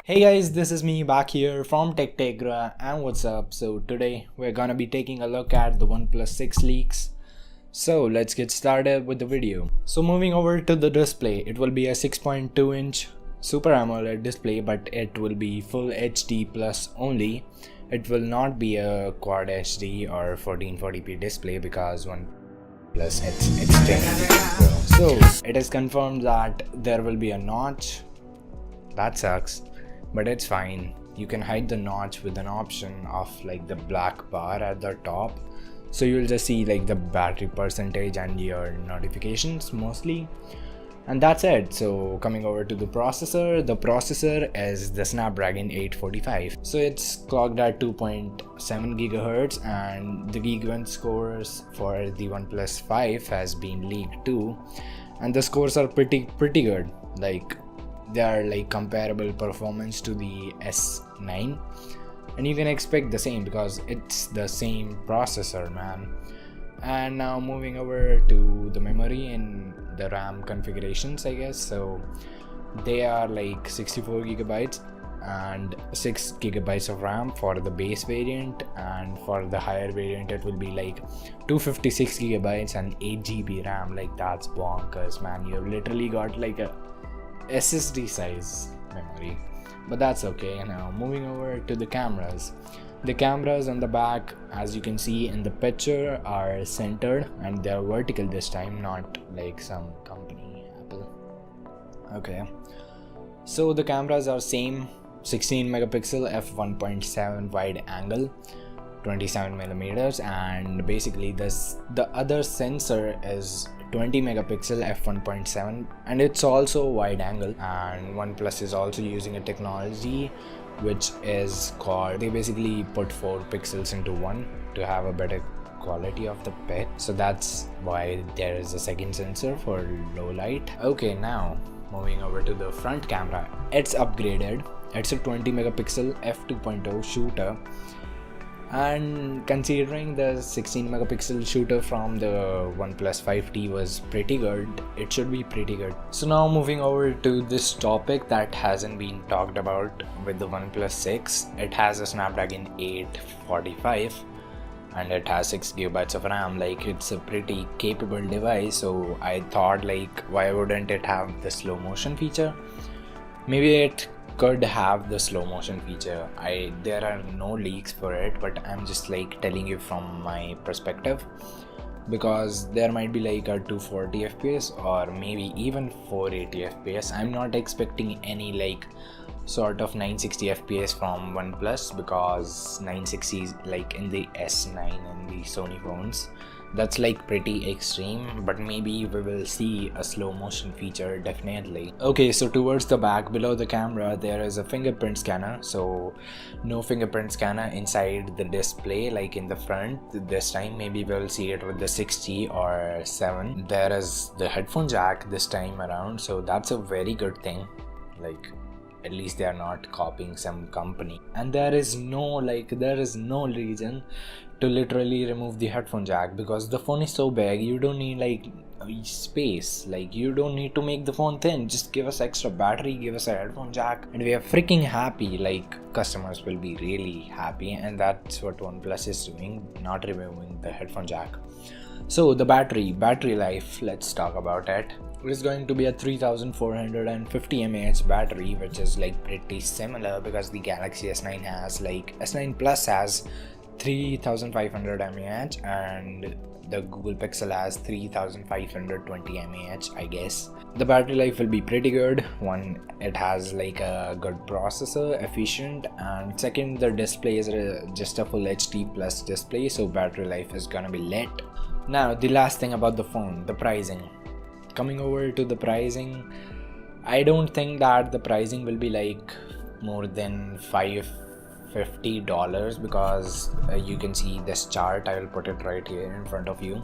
Hey guys, this is me back here from TechTegra, and what's up? So today we're gonna be taking a look at the OnePlus 6 leaks. So let's get started with the video. So moving over to the display, it will be a 6.2-inch Super AMOLED display, but it will be full HD plus only. It will not be a Quad HD or 1440p display because OnePlus it's 1080p. So it is confirmed that there will be a notch. That sucks, but it's fine. You can hide the notch with an option of like the black bar at the top, so you'll just see like the battery percentage and your notifications mostly, and that's it. So coming over to the processor is the Snapdragon 845. So it's clocked at 2.7 GHz, and the Geekbench scores for the OnePlus 5 has been leaked too, and the scores are pretty good. Like, they are like comparable performance to the S9, and you can expect the same because it's the same processor, man. And now moving over to the memory and the RAM configurations, I guess. So they are like 64 gigabytes and 6 gigabytes of RAM for the base variant, and for the higher variant it will be like 256 gigabytes and 8 GB RAM. Like, that's bonkers, man. You have literally got like a SSD size memory, but that's okay. Now moving over to the cameras. The cameras on the back, as you can see in the picture, are centered and they're vertical this time, not like some company, Apple. Okay, so the cameras are same 16 megapixel f1.7 wide angle, 27 millimeters, and basically the other sensor is 20 megapixel f1.7, and it's also wide angle. And OnePlus is also using a technology which is called, they basically put 4 pixels into one to have a better quality of the pic, so that's why there is a second sensor for low light. Okay, now moving over to the front camera, it's upgraded. It's a 20 megapixel f2.0 shooter, and considering the 16 megapixel shooter from the OnePlus 5T was pretty good, it should be pretty good. So now moving over to this topic that hasn't been talked about with the OnePlus 6. It has a Snapdragon 845 and it has 6 gigabytes of RAM. Like, it's a pretty capable device, so I thought, like, why wouldn't it have the slow motion feature? Maybe it could have the slow motion feature. There are no leaks for it, but I'm just like telling you from my perspective, because there might be like a 240 fps or maybe even 480 fps. I'm not expecting any like sort of 960 fps from OnePlus, because 960 is like in the S9 and the Sony phones. That's like pretty extreme, but maybe we will see a slow motion feature, definitely. Okay, so towards the back below the camera there is a fingerprint scanner. So no fingerprint scanner inside the display like in the front this time. Maybe we'll see it with the 6G or 7. There is the headphone jack this time around, so that's a very good thing. Like, at least they are not copying some company. And there is no reason to literally remove the headphone jack, because the phone is so big. You don't need like space. Like, you don't need to make the phone thin. Just give us extra battery, give us a headphone jack, and we are freaking happy. Like, customers will be really happy, and that's what OnePlus is doing, not removing the headphone jack. So the battery life, let's talk about it. It is going to be a 3450 mAh battery, which is like pretty similar, because the Galaxy S9 has like S9 Plus has 3500 mAh and the Google Pixel has 3520 mAh, I guess. The battery life will be pretty good. One, it has like a good processor, efficient, and second, the display is just a full HD plus display, so battery life is gonna be lit. Now the last thing about the phone, the pricing. Coming over to the pricing, I don't think that the pricing will be like more than $550, because you can see this chart. I will put it right here in front of you.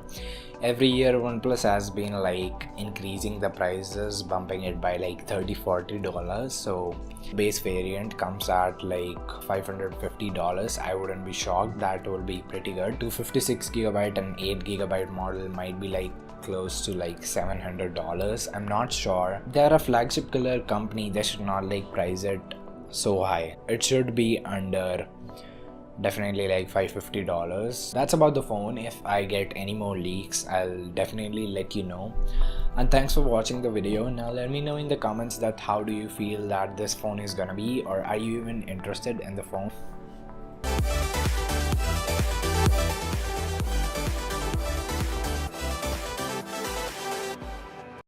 Every year OnePlus has been like increasing the prices, bumping it by like $30-40. So base variant comes at like $550. I wouldn't be shocked. That will be pretty good. 256GB and 8GB model might be like close to like $700. I'm not sure. They're a flagship killer company. They should not like price it so high. It should be under definitely like $550. That's about the phone. If I get any more leaks, I'll definitely let you know. And thanks for watching the video. Now let me know in the comments that how do you feel that this phone is gonna be, or are you even interested in the phone?